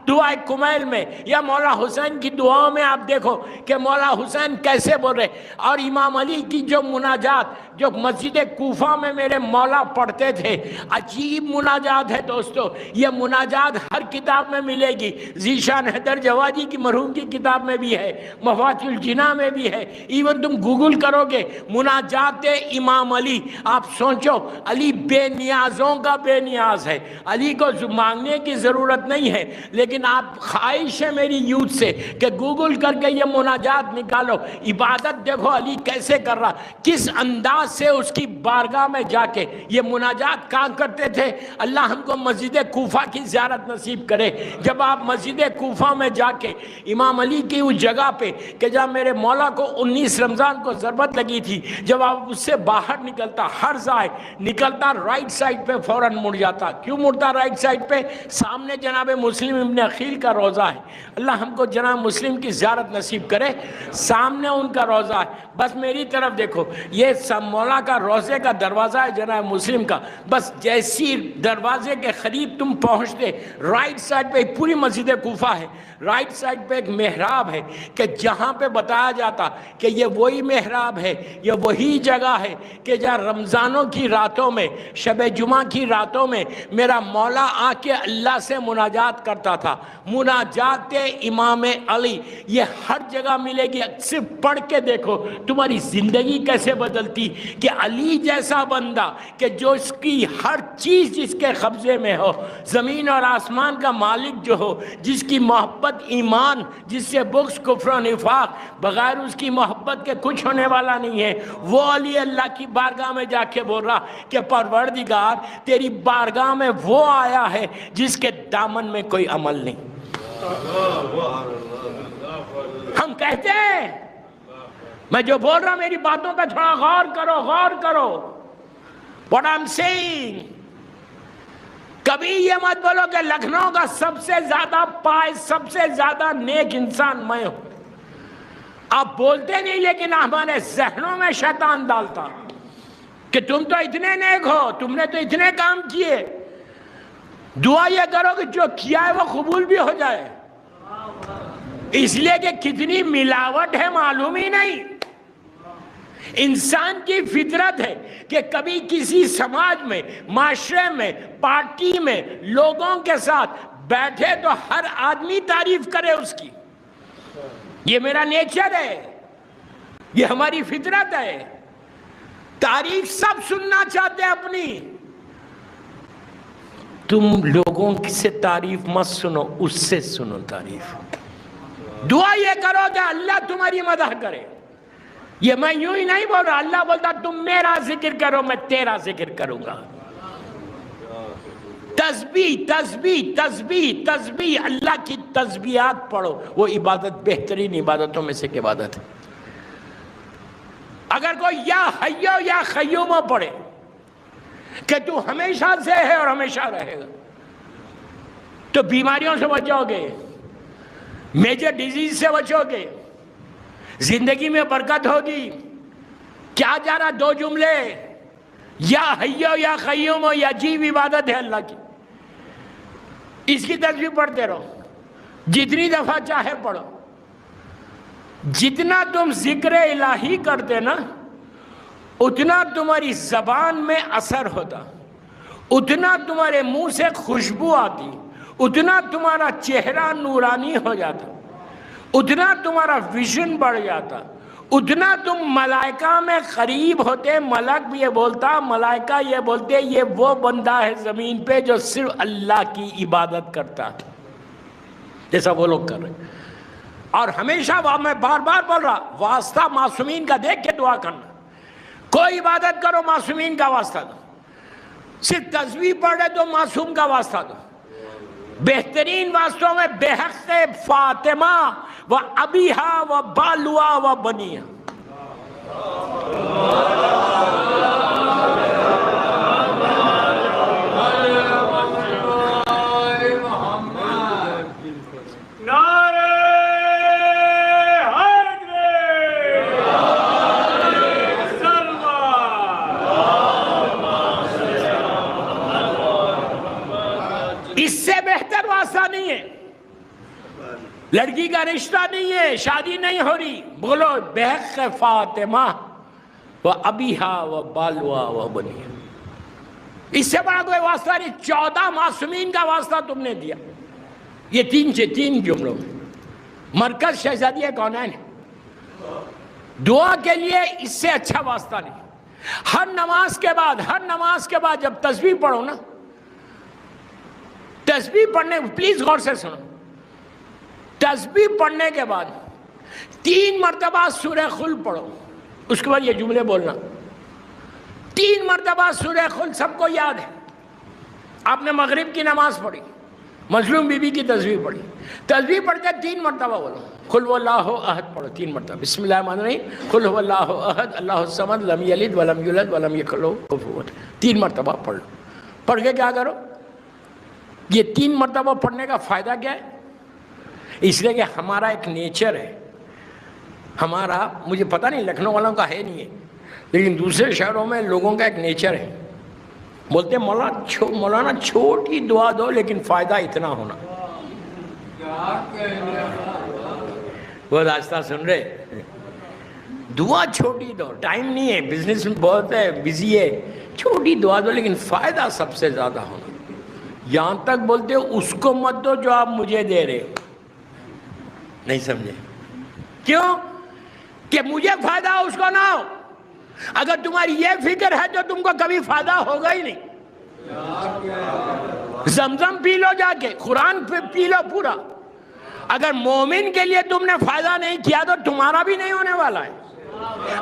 دعائے کمیل میں یا مولا حسین کی دعاؤں میں آپ دیکھو کہ مولا حسین کیسے بول رہے. اور امام علی کی جو مناجات جو مسجد کوفہ میں میرے مولا پڑھتے تھے، عجیب مناجات ہے دوستو. یہ مناجات ہر کتاب میں ملے گی. ذیشان حیدر جوادی کی مرحوم کی کتاب میں بھی ہے، مفاتیح الجناح میں بھی ہے. ایون تم گوگل کرو گے مناجات امام علی، آپ سوچو علی بے نیازوں کا بے نیاز ہے. علی کو مانگنے کی ضرورت نہیں ہے، لیکن آپ خواہش ہے میری یوتھ سے کہ گوگل کر کے یہ مناجات نکالو. عبادت دیکھو علی کیسے کر رہا، کس انداز سے اس کی بارگاہ میں جا کے یہ مناجات کہاں کرتے تھے. اللہ ہم کو مسجد کوفہ کی زیارت نصیب کرے. جب آپ مسجد کوفہ میں جا کے امام علی کی اس جگہ پہ کہ جب میرے مولا کو 19 رمضان کو ضربت لگی تھی، جب آپ اس سے باہر نکلتا، ہر ضائع نکلتا رائٹ سائڈ پہ فوراً مڑ جاتا. کیوں مڑتا رائٹ سائڈ پہ؟ سامنے جناب مسلم ابن عقیل کا روضہ ہے. اللہ ہم کو جناب مسلم کی زیارت نصیب کرے. سامنے ان کا روضہ ہے. بس میری طرف دیکھو، یہ مولا کا روضے کا دروازہ ہے جناب مسلم کا. بس جیسی دروازے کے قریب تم پہنچتے، رائٹ سائڈ پہ پوری مسجد کوفہ ہے، رائٹ سائڈ پہ ایک محراب ہے کہ جہاں پہ بتایا جاتا کہ یہ وہی محراب ہے، یہ وہی جگہ ہے کہ جہاں رمضانوں کی راتوں میں، شب جمعہ کی راتوں میں میرا مولا آ کے اللہ سے مناجات کرتا تھا. مناجات امام علی یہ ہر جگہ ملے گی. صرف پڑھ کے دیکھو تمہاری زندگی کیسے بدلتی کہ علی جیسا بندہ کہ جو اس کی ہر چیز جس کے قبضے میں ہو، زمین اور آسمان کا مالک جو ہو، جس کی محبت ایمان، جس سے بغض کفر و نفاق، بغیر اس کی محبت کے کچھ ہونے والا نہیں ہے، وہ علی اللہ کی بارگاہ میں جا کے بول رہا کہ پروردگار تیری بارگاہ میں وہ آیا ہے جس کے دامن میں کوئی عمل نہیں. ہم کہتے ہیں، میں جو بول رہا میری باتوں پہ تھوڑا غور کرو، غور کرو. What I'm saying، کبھی یہ مت بولو کہ لکھنؤ کا سب سے زیادہ پائے، سب سے زیادہ نیک انسان میں ہوں. آپ بولتے نہیں، لیکن ہمارے ذہنوں میں شیطان ڈالتا کہ تم تو اتنے نیک ہو، تم نے تو اتنے کام کیے. دعا یہ کرو کہ جو کیا ہے وہ قبول بھی ہو جائے. اس لیے کہ کتنی ملاوٹ ہے معلوم ہی نہیں. انسان کی فطرت ہے کہ کبھی کسی سماج میں، معاشرے میں، پارٹی میں لوگوں کے ساتھ بیٹھے تو ہر آدمی تعریف کرے اس کی. یہ میرا نیچر ہے، یہ ہماری فطرت ہے. تعریف سب سننا چاہتے ہیں اپنی. تم لوگوں سے تعریف مت سنو، اس سے سنو تعریف. دعا یہ کرو کہ اللہ تمہاری مدح کرے. یہ میں یوں ہی نہیں بول رہا، اللہ بولتا تم میرا ذکر کرو میں تیرا ذکر کروں گا. تسبیح تسبیح تسبیح تسبیح، اللہ کی تسبیحات پڑھو. وہ عبادت بہترین عبادتوں میں سے ایک عبادت ہے. اگر کوئی یا حیو یا قیوم پڑھے کہ تو ہمیشہ سے ہے اور ہمیشہ رہے گا، تو بیماریوں سے بچو گے، میجر ڈیزیز سے بچو گے، زندگی میں برکت ہوگی. کیا جا رہا؟ 2 جملے، یا حیو یا قیوم. یہ عجیب عبادت ہے اللہ کی. اس کی تسبیح پڑھتے رہو، جتنی دفعہ چاہے پڑھو. جتنا تم ذکر الہی کرتے نا، اتنا تمہاری زبان میں اثر ہوتا، اتنا تمہارے منہ سے خوشبو آتی، اتنا تمہارا چہرہ نورانی ہو جاتا، اتنا تمہارا ویژن بڑھ جاتا، اتنا تم ملائکہ میں قریب ہوتے. ملک بھی یہ بولتا، ملائکہ یہ بولتے یہ وہ بندہ ہے زمین پہ جو صرف اللہ کی عبادت کرتا ہے، جیسا وہ لوگ کر رہے ہیں. اور ہمیشہ میں بار بار بول رہا، واسطہ معصومین کا دیکھ کے دعا کرنا. کوئی عبادت کرو معصومین کا واسطہ دو. صرف تسبیح پڑھے تو معصوم کا واسطہ دو. بہترین واسطوں میں بحق فاطمہ و ابیہا و بالوا و بنیہا. اس سے بہتر واسطہ نہیں ہے. لڑکی کا رشتہ نہیں ہے، شادی نہیں ہو رہی، بولو بحق فاطمہ و ابیہا و بالوا و بنیہا، اس سے بڑا کوئی واسطہ نہیں۔ 14 معصومین کا واسطہ تم نے دیا، یہ تین جملوں میں۔ مرکز شہزادیہ کونین ہے، دعا کے لیے اس سے اچھا واسطہ نہیں۔ ہر نماز کے بعد جب تسبیح پڑھو نا، تسبیح پڑھنے، پلیز غور سے سنو، تسبیح پڑھنے کے بعد 3 مرتبہ سورہ خلق پڑھو، اس کے بعد یہ جملے بولنا۔ 3 مرتبہ سورہ خلق سب کو یاد ہے، آپ نے مغرب کی نماز پڑھی، مظلوم بی بی کی تسبیح پڑھی، تسبیح پڑھتے 3 مرتبہ بولو، قل هو اللہ احد پڑھو 3 مرتبہ، بسم اللہ الرحمن الرحیم، قل هو اللہ احد اللہ الصمد لم یلد ولم یولد ولم یکن لہ کفوا احد، 3 مرتبہ پڑھ لو۔ پڑھ کے کیا کرو؟ یہ 3 مرتبہ پڑھنے کا فائدہ کیا ہے؟ اس لیے کہ ہمارا ایک نیچر ہے، ہمارا، مجھے پتہ نہیں لکھنؤ والوں کا ہے نہیں ہے، لیکن دوسرے شہروں میں لوگوں کا ایک نیچر ہے، بولتے ہیں مولانا چھوٹی دعا دو لیکن فائدہ اتنا ہونا۔ وہ راستہ سن رہے، دعا چھوٹی دو، ٹائم نہیں ہے، بزنس میں بہت ہے، بزی ہے، چھوٹی دعا دو لیکن فائدہ سب سے زیادہ ہونا۔ یہاں تک بولتے ہو اس کو مت دو جو آپ مجھے دے رہے ہو، نہیں سمجھے؟ کیوں کہ مجھے فائدہ اس کو نہ ہو۔ اگر تمہاری یہ فکر ہے تو تم کو کبھی فائدہ ہوگا ہی نہیں۔ زمزم پی لو جا کے، قرآن پی لو پورا، اگر مومن کے لیے تم نے فائدہ نہیں کیا تو تمہارا بھی نہیں ہونے والا ہے۔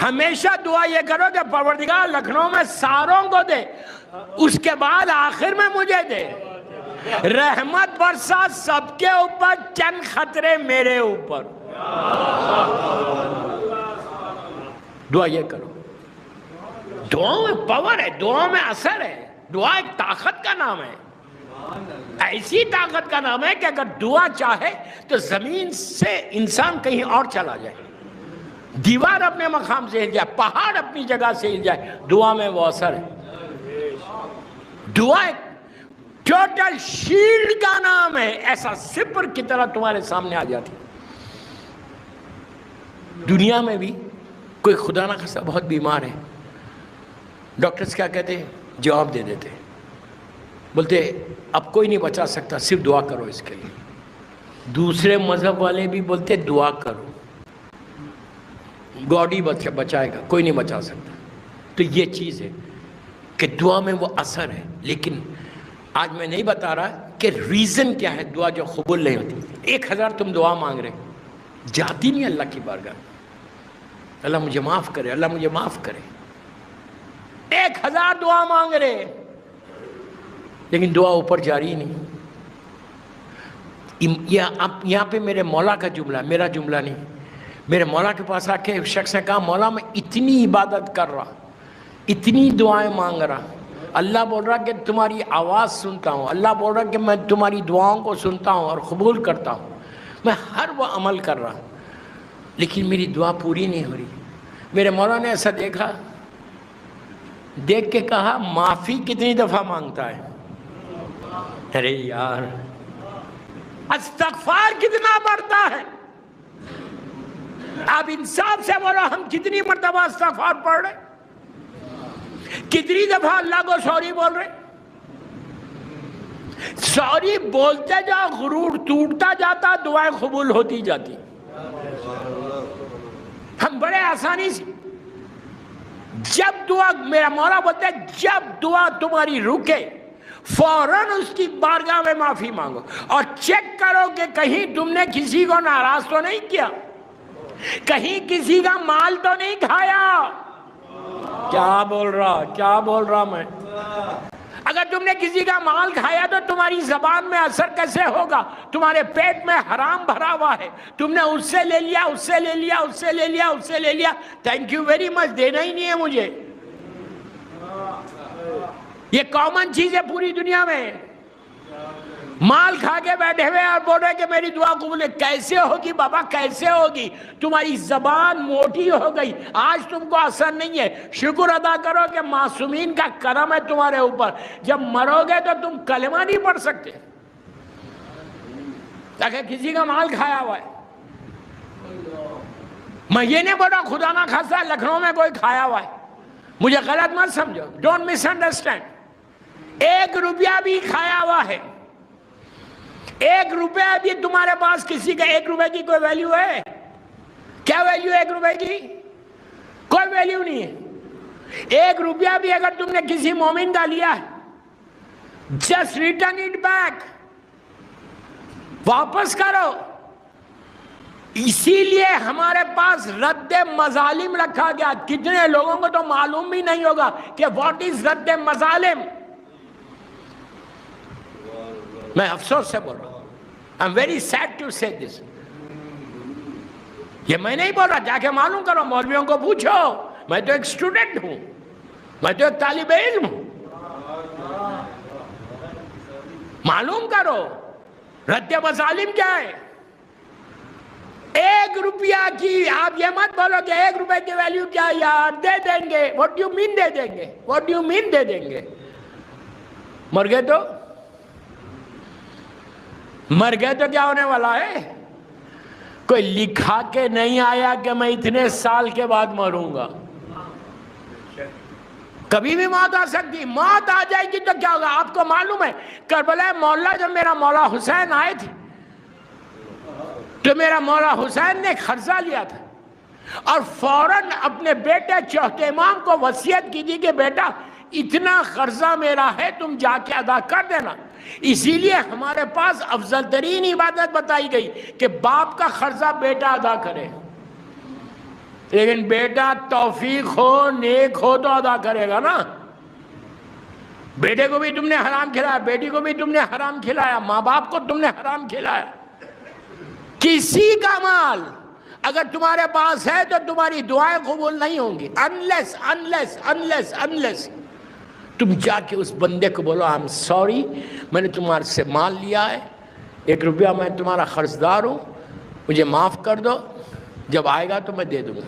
ہمیشہ دعا یہ کرو کہ پروردگار لکھنؤ میں ساروں کو دے، اس کے بعد آخر میں مجھے دے، رحمت برسا سب کے اوپر، چند خطرے میرے اوپر۔ دعا یہ کرو، دعا میں پاور ہے، دعا میں اثر ہے، دعا ایک طاقت کا نام ہے، ایسی طاقت کا نام ہے کہ اگر دعا چاہے تو زمین سے انسان کہیں اور چلا جائے، دیوار اپنے مقام سے ہل جائے، پہاڑ اپنی جگہ سے ہل جائے، دعا میں وہ اثر ہے۔ دعا ایک ٹوٹل شیلڈ کا نام ہے، ایسا سپر کی طرح تمہارے سامنے آ جاتی۔ دنیا میں بھی کوئی خدا نہ خواستہ بہت بیمار ہے، ڈاکٹرز کیا کہتے ہیں؟ جواب دے دیتے، بولتے اب کوئی نہیں بچا سکتا، صرف دعا کرو اس کے لیے۔ دوسرے مذہب والے بھی بولتے دعا کرو، گاڈ ہی بچائے گا، کوئی نہیں بچا سکتا۔ تو یہ چیز ہے کہ دعا میں وہ اثر ہے، لیکن آج میں نہیں بتا رہا کہ ریزن کیا ہے دعا جو قبول نہیں ہوتی۔ 1000 تم دعا مانگ رہے، جاتی نہیں اللہ کی بارگاہ، اللہ مجھے معاف کرے، اللہ مجھے معاف کرے، 1000 دعا مانگ رہے لیکن دعا اوپر جاری ہی نہیں۔ یہاں پہ میرے مولا کا جملہ، میرا جملہ نہیں، میرے مولا کے پاس آ کے ایک شخص نے کہا مولا میں اتنی عبادت کر رہا، اتنی دعائیں مانگ رہا، اللہ بول رہا کہ تمہاری آواز سنتا ہوں، اللہ بول رہا کہ میں تمہاری دعاؤں کو سنتا ہوں اور قبول کرتا ہوں، میں ہر وہ عمل کر رہا لیکن میری دعا پوری نہیں ہو رہی۔ میرے مولا نے ایسا دیکھا، دیکھ کے کہا معافی کتنی دفعہ مانگتا ہے؟ ارے یار استغفار کتنا بڑھتا ہے؟ آپ انصاف سے بولو، ہم کتنی مرتبہ استغفار پڑھ رہے، کتنی دفعہ اللہ کو سوری بول رہے؟ سوری بولتے جاؤ، غرور ٹوٹتا جاتا، دعائیں قبول ہوتی جاتی۔ ہم بڑے آسانی سے جب دعا، میرا مولا بولتا ہے جب دعا تمہاری رکے فوراً اس کی بارگاہ میں معافی مانگو اور چیک کرو کہ کہیں تم نے کسی کو ناراض تو نہیں کیا، کہیں کسی کا مال تو نہیں کھایا۔ کیا بول رہا میں؟ اگر تم نے کسی کا مال کھایا تو تمہاری زبان میں اثر کیسے ہوگا؟ تمہارے پیٹ میں حرام بھرا ہوا ہے، تم نے اس سے لے لیا، اس سے لے لیا، اس سے لے لیا، اس سے لے لیا، تھینک یو ویری مچ، دینا ہی نہیں ہے مجھے۔ یہ کامن چیز ہے پوری دنیا میں، مال کھا کے بیٹھے ہوئے اور بول رہے کہ میری دعا قبول ہے۔ کیسے ہوگی بابا، کیسے ہوگی؟ تمہاری زبان موٹی ہو گئی، آج تم کو اثر نہیں ہے۔ شکر ادا کرو کہ معصومین کا کرم ہے تمہارے اوپر، جب مرو گے تو تم کلمہ نہیں پڑھ سکتے۔ تاکہ کسی کا مال کھایا ہوا ہے. میں یہ نہیں بول رہا خدا نہ خاصا لکھنؤ میں کوئی کھایا ہوا ہے، مجھے غلط مت سمجھو، ڈونٹ مس انڈرسٹینڈ. 1 روپیہ بھی کھایا ہوا ہے. 1 روپیہ بھی تمہارے پاس کسی کا 1 روپے کی کوئی ویلیو ہے؟ کیا ویلیو ہے 1 روپے کی؟ کوئی ویلیو نہیں ہے. 1 روپیہ بھی اگر تم نے کسی مومن کا لیا ہے، جسٹ ریٹرن اٹ بیک، واپس کرو. اسی لیے ہمارے پاس رد مظالم رکھا گیا. کتنے لوگوں کو تو معلوم بھی نہیں ہوگا کہ واٹ از رد مظالم. میں افسوس سے بول رہا ہوں. I am very sad to say this. یہ میں نہیں بول رہا، جا کے معلوم کرو، مولویوں کو پوچھو. میں تو ایک اسٹوڈنٹ ہوں، میں تو ایک طالب علم ہوں. معلوم کرو رد مظالم کیا ہے. 1 روپیہ کی آپ یہ مت بولو کہ 1 روپے کی ویلیو کیا یار، دے دیں گے. واٹ ڈو یو مین دے دیں گے؟ واٹ ڈو یو مین دے دیں گے؟ مر گئے تو کیا ہونے والا ہے؟ کوئی لکھا کے نہیں آیا کہ میں اتنے سال کے بعد مروں گا. کبھی بھی موت آ سکتی. موت آ جائے گی تو کیا ہوگا؟ آپ کو معلوم ہے کربلا مولا جب میرا مولا حسین آئے تھے تو میرا مولا حسین نے قرضہ لیا تھا اور فوراً اپنے بیٹے چوتھے امام کو وصیت کی تھی کہ بیٹا اتنا قرضہ میرا ہے، تم جا کے ادا کر دینا. اسی لیے ہمارے پاس افضل ترین عبادت بتائی گئی کہ باپ کا قرضہ بیٹا ادا کرے. لیکن بیٹا توفیق ہو، نیک ہو تو ادا کرے گا نا. بیٹے کو بھی تم نے حرام کھلایا، بیٹی کو بھی تم نے حرام کھلایا، ماں باپ کو تم نے حرام کھلایا. کسی کا مال اگر تمہارے پاس ہے تو تمہاری دعائیں قبول نہیں ہوں گی unless تم جا کے اس بندے کو بولو I'm sorry، میں نے تمہارے سے مال لیا ہے، 1 روپیہ میں تمہارا قرض دار ہوں، مجھے معاف کر دو، جب آئے گا تو میں دے دوں گا.